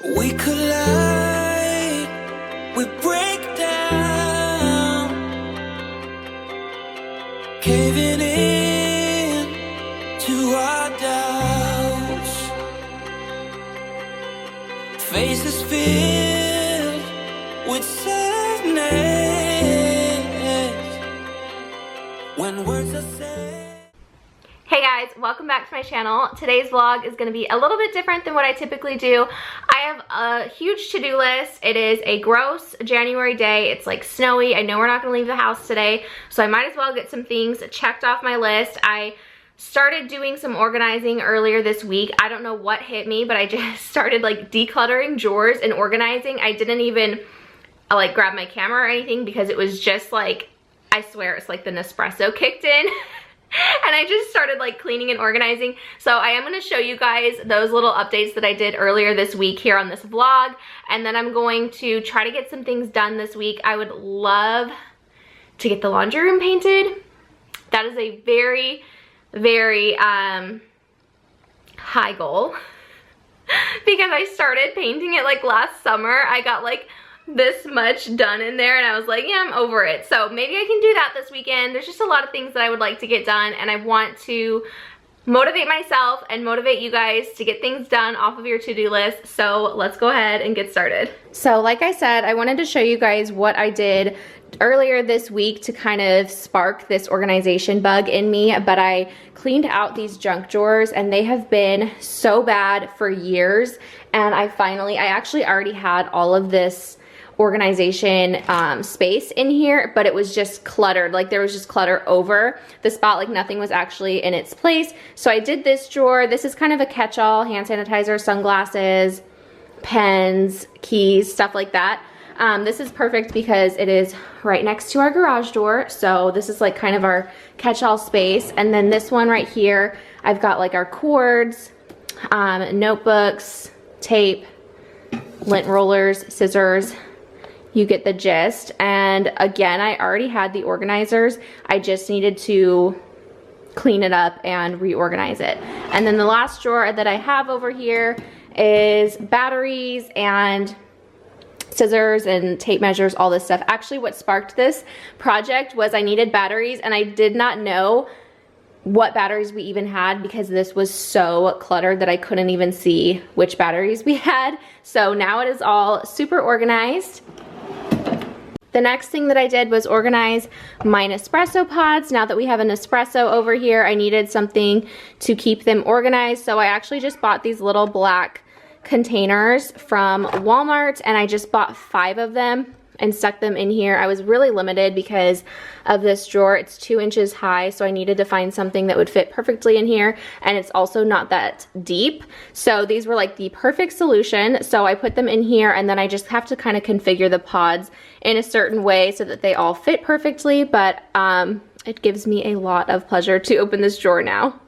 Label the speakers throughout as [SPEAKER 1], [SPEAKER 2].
[SPEAKER 1] We collide, we break down, caving in to our doubts, faces filled with sadness, when words are said.
[SPEAKER 2] Hey guys, welcome back to my channel. Today's vlog is going to be a little bit different than what I typically do. I have a huge to-do list. It is a gross January day. It's like snowy. I know we're not going to leave the house today, so I might as well get some things checked off my list. I started doing some organizing earlier this week. I don't know what hit me, but I just started like decluttering drawers and organizing. I didn't even like grab my camera or anything because it was just like, I swear it's like the Nespresso kicked in. And I just started like cleaning and organizing. So I am going to show you guys those little updates that I did earlier this week here on this vlog. And then I'm going to try to get some things done this week. I would love to get the laundry room painted. That is a very, very high goal. Because I started painting it like last summer. I got like this much done in there and I was like, yeah, I'm over it. So maybe I can do that this weekend. There's just a lot of things that I would like to get done, and I want to motivate myself and motivate you guys to get things done off of your to-do list. So let's go ahead and get started. So like I said, I wanted to show you guys what I did earlier this week to kind of spark this organization bug in me, but I cleaned out these junk drawers and they have been so bad for years. And I actually already had all of this organization space in here, but it was just cluttered. Like there was just clutter over the spot, like nothing was actually in its place. So I did this drawer. This is kind of a catch-all: hand sanitizer, sunglasses, pens, keys, stuff like that. This is perfect because it is right next to our garage door. So this is like kind of our catch-all space. And then this one right here, I've got like our cords, notebooks, tape, lint rollers, scissors. You get the gist. And again, I already had the organizers. I just needed to clean it up and reorganize it. And then the last drawer that I have over here is batteries and scissors and tape measures, all this stuff. Actually, what sparked this project was I needed batteries, and I did not know what batteries we even had because this was so cluttered that I couldn't even see which batteries we had. So now it is all super organized. The next thing that I did was organize my Nespresso pods. Now that we have a Nespresso over here, I needed something to keep them organized. So I actually just bought these little black containers from Walmart, and I just bought 5 of them and stuck them in here. I was really limited because of this drawer. It's 2 inches high, so I needed to find something that would fit perfectly in here, and it's also not that deep. So these were like the perfect solution. So I put them in here, and then I just have to kind of configure the pods in a certain way so that they all fit perfectly, but it gives me a lot of pleasure to open this drawer now.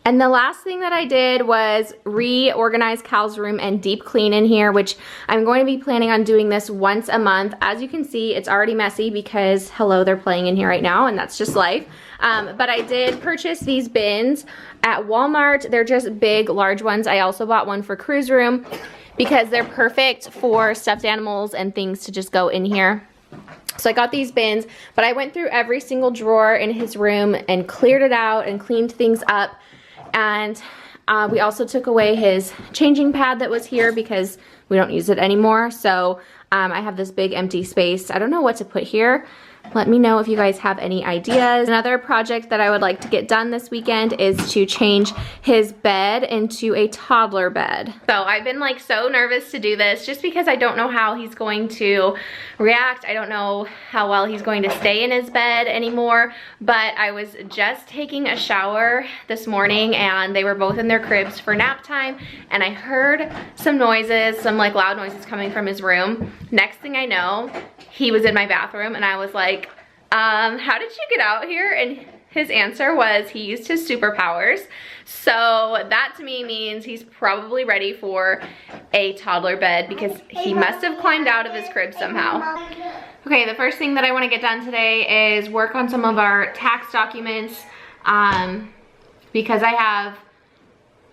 [SPEAKER 2] And the last thing that I did was reorganize Cal's room and deep clean in here, which I'm going to be planning on doing this once a month. As you can see, it's already messy because, hello, they're playing in here right now, and that's just life. But I did purchase these bins at Walmart. They're just big, large ones. I also bought one for Crew's room because they're perfect for stuffed animals and things to just go in here. So I got these bins, but I went through every single drawer in his room and cleared it out and cleaned things up. And we also took away his changing pad that was here because we don't use it anymore. So I have this big empty space. I don't know what to put here. Let me know if you guys have any ideas. Another project that I would like to get done this weekend is to change his bed into a toddler bed. So I've been like so nervous to do this just because I don't know how he's going to react. I don't know how well he's going to stay in his bed anymore. But I was just taking a shower this morning and they were both in their cribs for nap time, and I heard some noises, some like loud noises coming from his room. Next thing I know, he was in my bathroom, and I was like, how did you get out here? And his answer was he used his superpowers. So that to me means he's probably ready for a toddler bed because he must have climbed out of his crib somehow. Okay, the first thing that I want to get done today is work on some of our tax documents because I have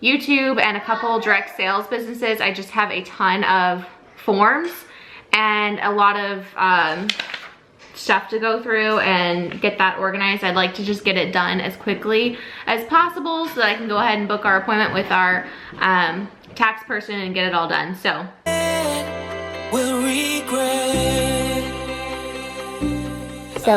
[SPEAKER 2] YouTube and a couple direct sales businesses, I just have a ton of forms and a lot of stuff to go through and get that organized. I'd like to just get it done as quickly as possible so that I can go ahead and book our appointment with our tax person and get it all done. So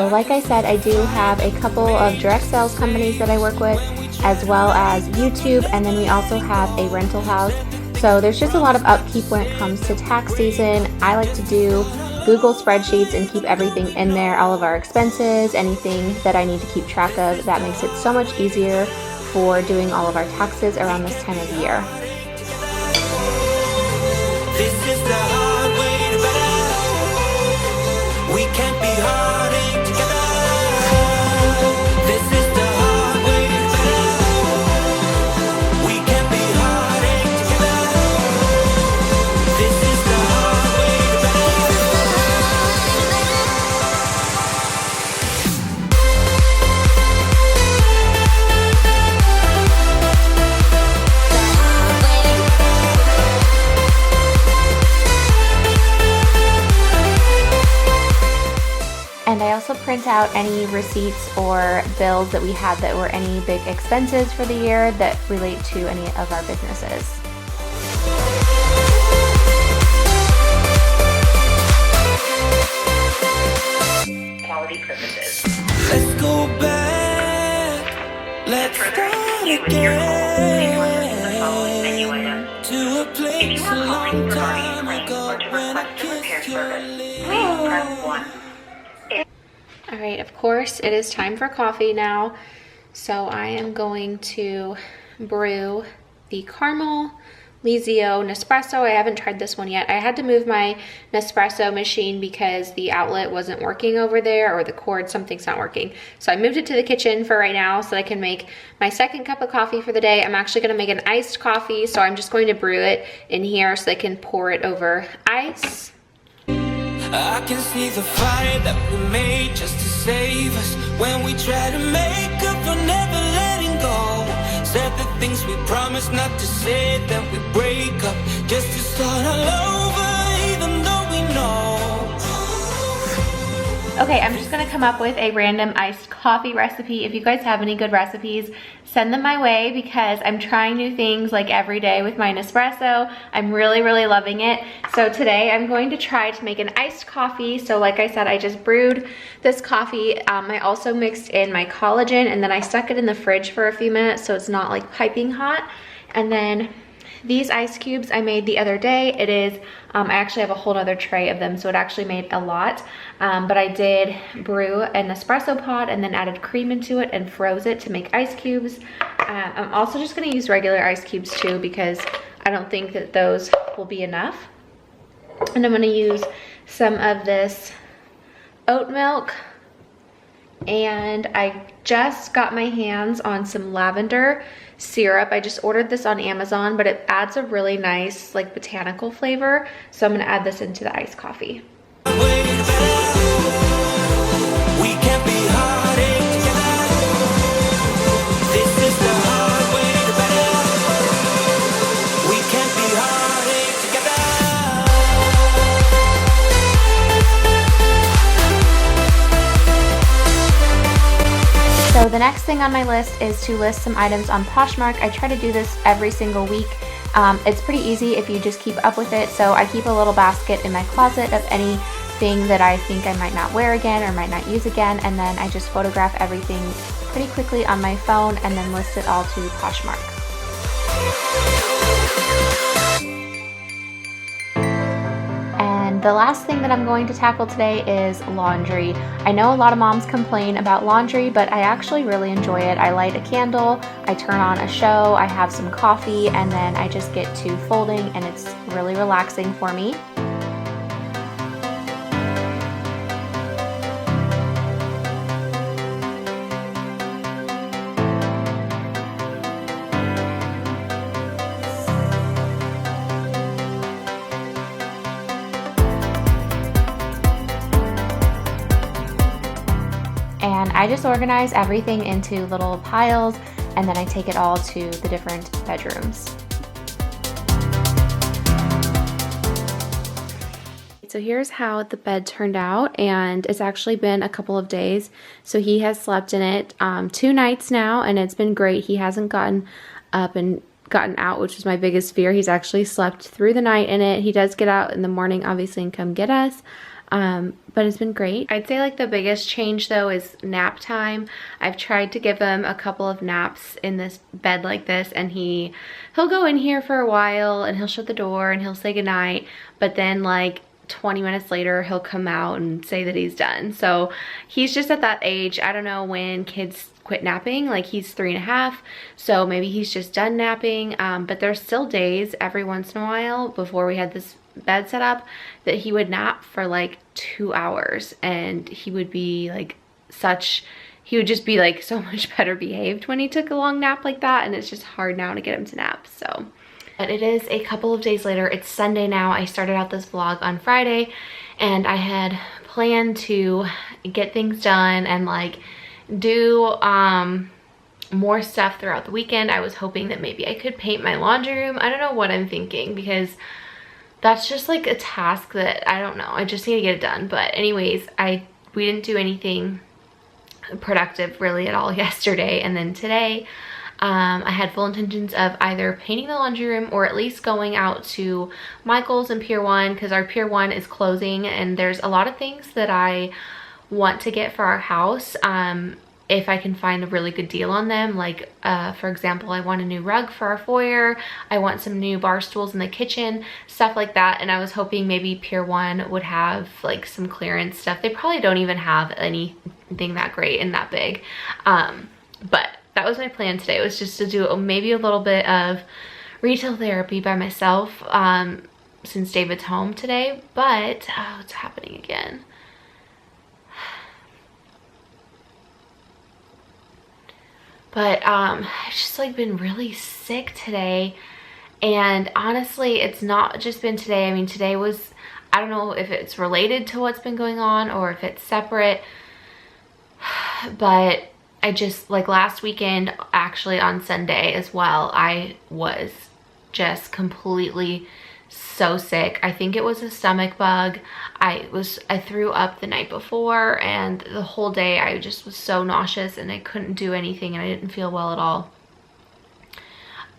[SPEAKER 2] like I said, I do have a couple of direct sales companies that I work with, as well as YouTube, and then we also have a rental house. So there's just a lot of upkeep when it comes to tax season. I like to do Google spreadsheets and keep everything in there, all of our expenses, anything that I need to keep track of. That makes it so much easier for doing all of our taxes around this time of year.
[SPEAKER 1] This is the hard way to better. We can't be hurting together. This is the hard way to better. We can't be hurting together. This is the hard way to
[SPEAKER 2] And I also print out any receipts or bills that we had that were any big expenses for the year that relate to any of our businesses.
[SPEAKER 3] Quality purposes.
[SPEAKER 1] let's go back. Let's start again. To a place a long time ago when I kissed your lips.
[SPEAKER 2] Alright, of course, it is time for coffee now. So I am going to brew the caramel Lizio Nespresso. I haven't tried this one yet. I had to move my Nespresso machine because the outlet wasn't working over there, or the cord, something's not working. So I moved it to the kitchen for right now so that I can make my second cup of coffee for the day. I'm actually gonna make an iced coffee, so I'm just going to brew it in here so I can pour it over ice.
[SPEAKER 1] I can see the fire that we made just to save us. When we try to make up for never letting go. Said the things we promised not to say, then we break up just to start all over, even though we know.
[SPEAKER 2] Okay, I'm just gonna come up with a random iced coffee recipe. If you guys have any good recipes, send them my way because I'm trying new things like every day with my Nespresso. I'm really, really loving it. So today I'm going to try to make an iced coffee. So like I said, I just brewed this coffee. I also mixed in my collagen and then I stuck it in the fridge for a few minutes so it's not like piping hot. And then these ice cubes I made the other day. It is, I actually have a whole other tray of them, so it actually made a lot. But I did brew an espresso pod and then added cream into it and froze it to make ice cubes. I'm also just gonna use regular ice cubes too because I don't think that those will be enough. And I'm gonna use some of this oat milk. And I just got my hands on some lavender syrup. I just ordered this on Amazon, but it adds a really nice like botanical flavor. So I'm gonna add this into the iced coffee. So the next thing on my list is to list some items on Poshmark. I try to do this every single week. It's pretty easy if you just keep up with it. So I keep a little basket in my closet of anything that I think I might not wear again or might not use again, and then I just photograph everything pretty quickly on my phone and then list it all to Poshmark. The last thing that I'm going to tackle today is laundry. I know a lot of moms complain about laundry, but I actually really enjoy it. I light a candle, I turn on a show, I have some coffee, and then I just get to folding, and it's really relaxing for me. And I just organize everything into little piles. and then I take it all to the different bedrooms. So here's how the bed turned out, and it's actually been a couple of days. So he has slept in it 2 nights now, and it's been great. He hasn't gotten up and gotten out, which was my biggest fear. He's actually slept through the night in it. He does get out in the morning, obviously, and come get us. But it's been great. I'd say like the biggest change though is nap time. I've tried to give him a couple of naps in this bed like this, and he'll go in here for a while and he'll shut the door and he'll say goodnight, but then like 20 minutes later he'll come out and say that he's done. So he's just at that age. I don't know when kids quit napping. Like, he's 3.5, so maybe he's just done napping, but there's still days every once in a while before we had this bed set up that he would nap for like 2 hours, and he would be like he would just be like so much better behaved when he took a long nap like that, and it's just hard now to get him to nap. So, but it is a couple of days later. It's Sunday now. I started out this vlog on Friday, and I had planned to get things done and like do more stuff throughout the weekend. I was hoping that maybe I could paint my laundry room. I don't know what I'm thinking, because that's just like a task that I don't know. I just need to get it done. But anyways, we didn't do anything productive really at all yesterday, and then today I had full intentions of either painting the laundry room or at least going out to Michael's and Pier 1, because our Pier 1 is closing, and there's a lot of things that I want to get for our house if I can find a really good deal on them. Like for example, I want a new rug for our foyer, I want some new bar stools in the kitchen, stuff like that. And I was hoping maybe Pier 1 would have like some clearance stuff. They probably don't even have anything that great and that big, but that was my plan today. It was just to do maybe a little bit of retail therapy by myself since David's home today. But oh, it's happening again. But I've just like been really sick today, and honestly it's not just been today. I mean, today was, I don't know if it's related to what's been going on or if it's separate, but I just, like last weekend, actually on Sunday as well, I was just completely so sick. I think it was a stomach bug. I threw up the night before, and the whole day I just was so nauseous and I couldn't do anything, and I didn't feel well at all.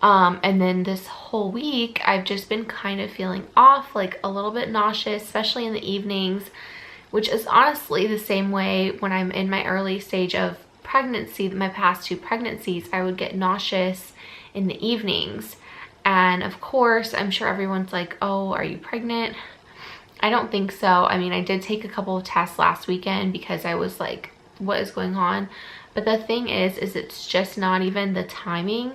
[SPEAKER 2] And then this whole week I've just been kind of feeling off, like a little bit nauseous, especially in the evenings, which is honestly the same way when I'm in my early stage of pregnancy. My past 2 pregnancies, I would get nauseous in the evenings. And of course, I'm sure everyone's like, oh, are you pregnant? I don't think so. I mean, I did take a couple of tests last weekend because I was like, what is going on? But the thing is it's just not even the timing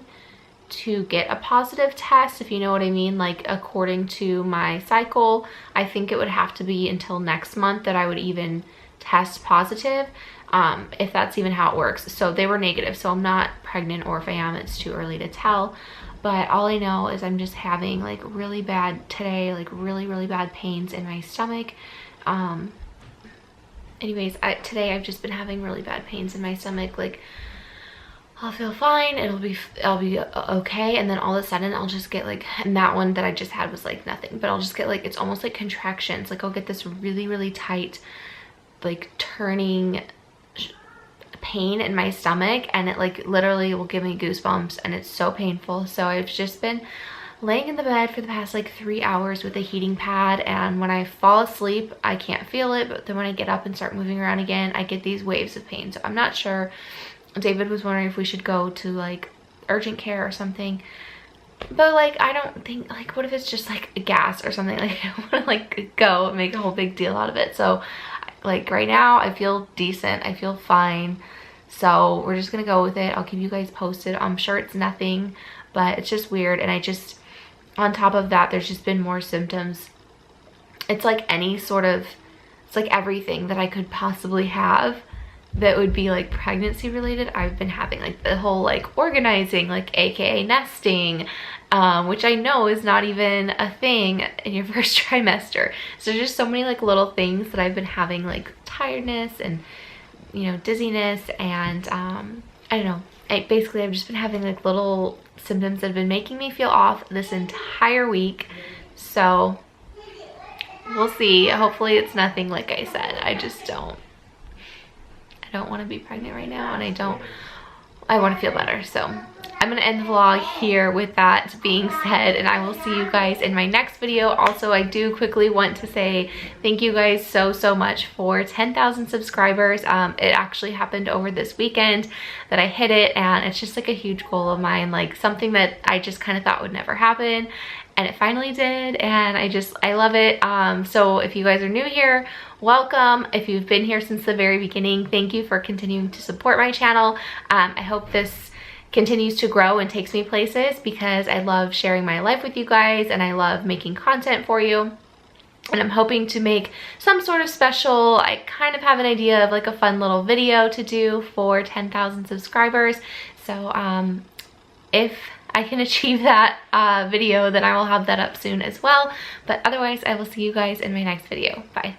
[SPEAKER 2] to get a positive test, if you know what I mean. Like, according to my cycle, I think it would have to be until next month that I would even test positive, if that's even how it works. So they were negative, so I'm not pregnant, or if I am, it's too early to tell. But all I know is I'm just having like really bad today, like really bad pains in my stomach. Anyways, today I've just been having really bad pains in my stomach. Like, I'll feel fine, I'll be okay, and then all of a sudden I'll just get like, and that one that I just had was like nothing, but I'll just get like, it's almost like contractions. Like, I'll get this really tight, like turning pain in my stomach, and it like literally will give me goosebumps, and it's so painful. So I've just been laying in the bed for the past like 3 hours with a heating pad, and when I fall asleep I can't feel it, but then when I get up and start moving around again, I get these waves of pain. So I'm not sure. David was wondering if we should go to like urgent care or something, but like, I don't think, like, what if it's just like a gas or something? Like, I don't want to like go and make a whole big deal out of it. So like right now I feel decent, I feel fine, so we're just gonna go with it. I'll keep you guys posted. I'm sure it's nothing, but it's just weird. And I just, on top of that, there's just been more symptoms. It's like any sort of, it's like everything that I could possibly have that would be like pregnancy related, I've been having. Like the whole like organizing, like AKA nesting, which I know is not even a thing in your first trimester. So there's just so many like little things that I've been having, like tiredness and, you know, dizziness, and I don't know. basically I've just been having like little symptoms that have been making me feel off this entire week. So we'll see. Hopefully it's nothing, like I said. I don't want to be pregnant right now, and I want to feel better. So I'm gonna end the vlog here with that being said, and I will see you guys in my next video. Also, I do quickly want to say thank you guys so much for 10,000 subscribers. It actually happened over this weekend that I hit it, and it's just like a huge goal of mine, like something that I just kind of thought would never happen, and it finally did, and I love it. So if you guys are new here, welcome. If you've been here since the very beginning, thank you for continuing to support my channel. I hope this continues to grow and takes me places, because I love sharing my life with you guys and I love making content for you. And I'm hoping to make some sort of special, I kind of have an idea of like a fun little video to do for 10,000 subscribers. So if I can achieve that video, then I will have that up soon as well. But otherwise, I will see you guys in my next video. Bye.